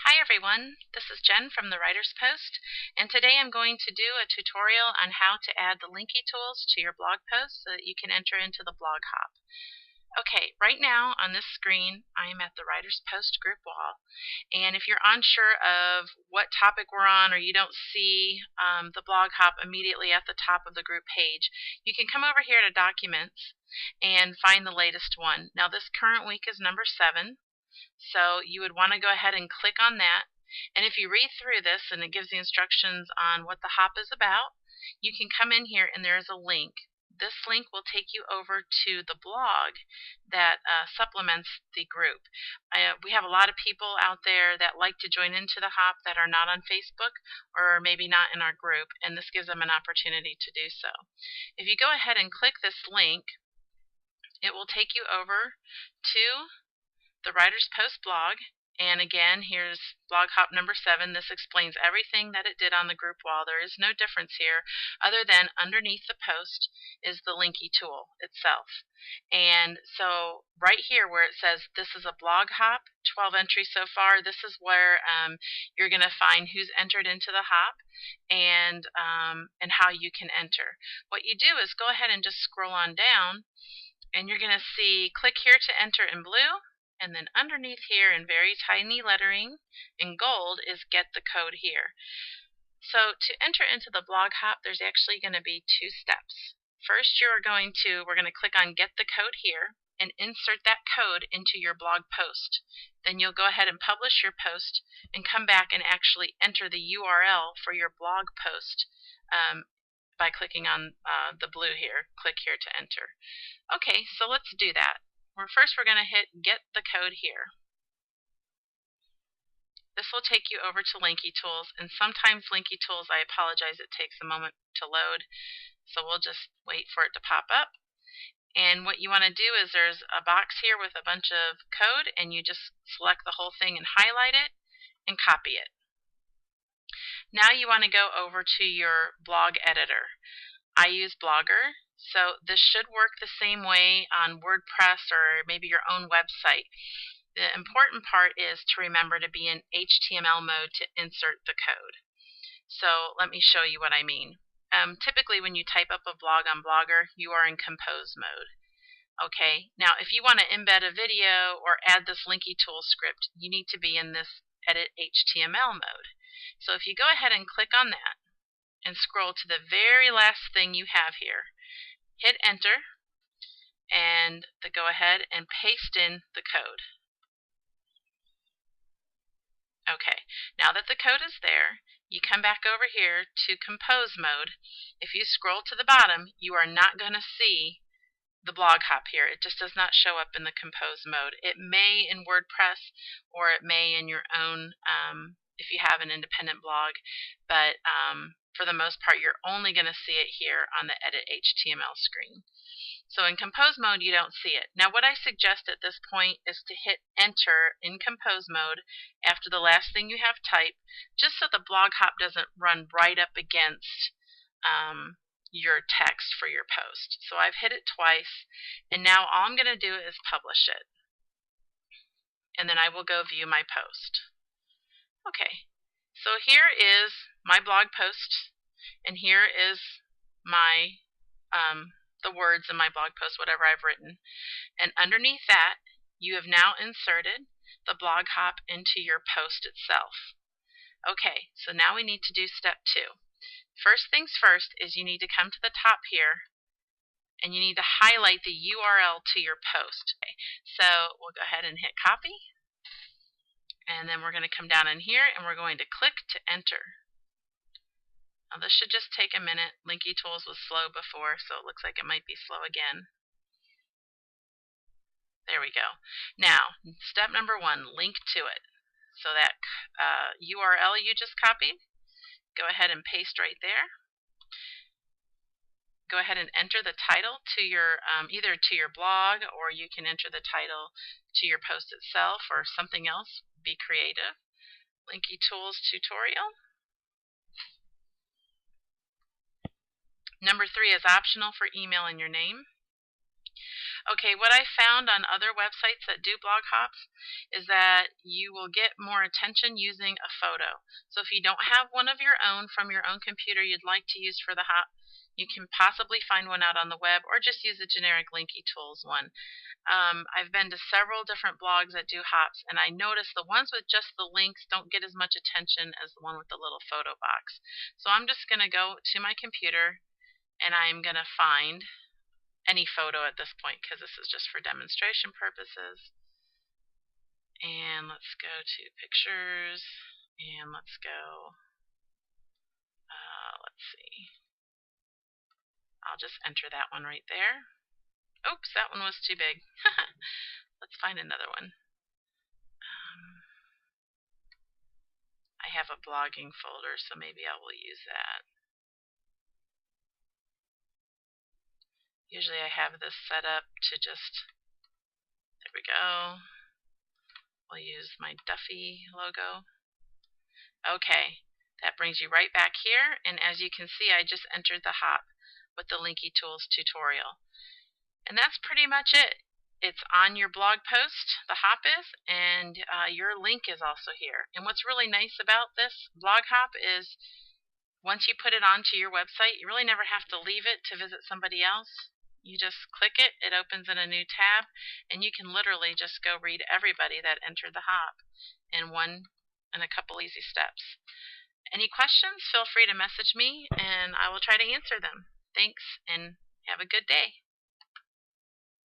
Hi everyone, this is Jen from the Writer's Post, and today I'm going to do a tutorial on how to add the Linky tools to your blog post so that you can enter into the blog hop. Okay, right now on this screen I'm at the Writer's Post group wall, and if you're unsure of what topic we're on or you don't see the blog hop immediately at the top of the group page, you can come over here to Documents and find the latest one. Now this current week is number 7. So you would want to go ahead and click on that. And if you read through this and it gives the instructions on what the hop is about, you can come in here and there is a link. This link will take you over to the blog that supplements the group. We have a lot of people out there that like to join into the hop that are not on Facebook or maybe not in our group, and this gives them an opportunity to do so. If you go ahead and click this link, it will take you over to the Writer's Post blog, and again, here's blog hop number 7. This explains everything that it did on the group wall. There is no difference here other than underneath the post is the Linky tool itself. And so right here where it says this is a blog hop, 12 entries so far, this is where you're going to find who's entered into the hop and how you can enter. What you do is go ahead and just scroll on down, and you're going to see click here to enter in blue. And then underneath here in very tiny lettering in gold is get the code here. So to enter into the blog hop, there's actually going to be 2 steps. First, we're going to click on get the code here and insert that code into your blog post. Then you'll go ahead and publish your post and come back and actually enter the URL for your blog post by clicking on the blue here. Click here to enter. Okay, so let's do that. First, we're going to hit get the code here. This will take you over to Linky tools, and sometimes Linky tools, I apologize, it takes a moment to load, so we'll just wait for it to pop up. And what you want to do is there's a box here with a bunch of code, and you just select the whole thing and highlight it and copy it. Now you want to go over to your blog editor. I use Blogger. So this should work the same way on WordPress or maybe your own website. The important part is to remember to be in HTML mode to insert the code. So let me show you what I mean. Typically when you type up a blog on Blogger, you are in compose mode. Okay, now if you want to embed a video or add this Linky tool script, you need to be in this edit HTML mode. So if you go ahead and click on that and scroll to the very last thing you have here, hit enter, and go ahead and paste in the code. Okay, now that the code is there, you come back over here to compose mode. If you scroll to the bottom, you are not going to see the blog hop here. It just does not show up in the compose mode. It may in WordPress or it may in your own if you have an independent blog, but for the most part, you're only going to see it here on the Edit HTML screen. So in compose mode, you don't see it. Now what I suggest at this point is to hit enter in compose mode after the last thing you have typed, just so the blog hop doesn't run right up against your text for your post. So I've hit it twice, and now all I'm going to do is publish it. And then I will go view my post. Okay, so here is my blog post, and here is my the words in my blog post, whatever I've written. And underneath that, you have now inserted the blog hop into your post itself. Okay, so now we need to do step 2. First things first is you need to come to the top here, and you need to highlight the URL to your post. Okay, so we'll go ahead and hit copy. And then we're going to come down in here and we're going to click to enter. Now this should just take a minute. Linky tools was slow before, so it looks like it might be slow again. There we go. Now, step number 1, link to it. So that URL you just copied, go ahead and paste right there. Go ahead and enter the title to your either to your blog, or you can enter the title to your post itself or something else. Be creative. Linky tools tutorial. Number 3 is optional for email and your name. Okay, what I found on other websites that do blog hops is that you will get more attention using a photo. So if you don't have one of your own from your own computer you'd like to use for the hop, you can possibly find one out on the web or just use a generic Linky Tools one. I've been to several different blogs that do hops, and I notice the ones with just the links don't get as much attention as the one with the little photo box. So I'm just going to go to my computer and I'm going to find any photo at this point because this is just for demonstration purposes. And let's go to pictures and let's go, let's see, I'll just enter that one right there. Oops, that one was too big. Let's find another one. I have a blogging folder, so maybe I will use that. Usually I have this set up to just, there we go. We'll use my Duffy logo. Okay, that brings you right back here, and as you can see, I just entered the hop with the Linky Tools tutorial. And that's pretty much it. It's on your blog post, the hop is, and your link is also here. And what's really nice about this blog hop is once you put it onto your website, you really never have to leave it to visit somebody else. You just click it, it opens in a new tab, and you can literally just go read everybody that entered the hop in a couple easy steps. Any questions, feel free to message me and I will try to answer them. Thanks and have a good day.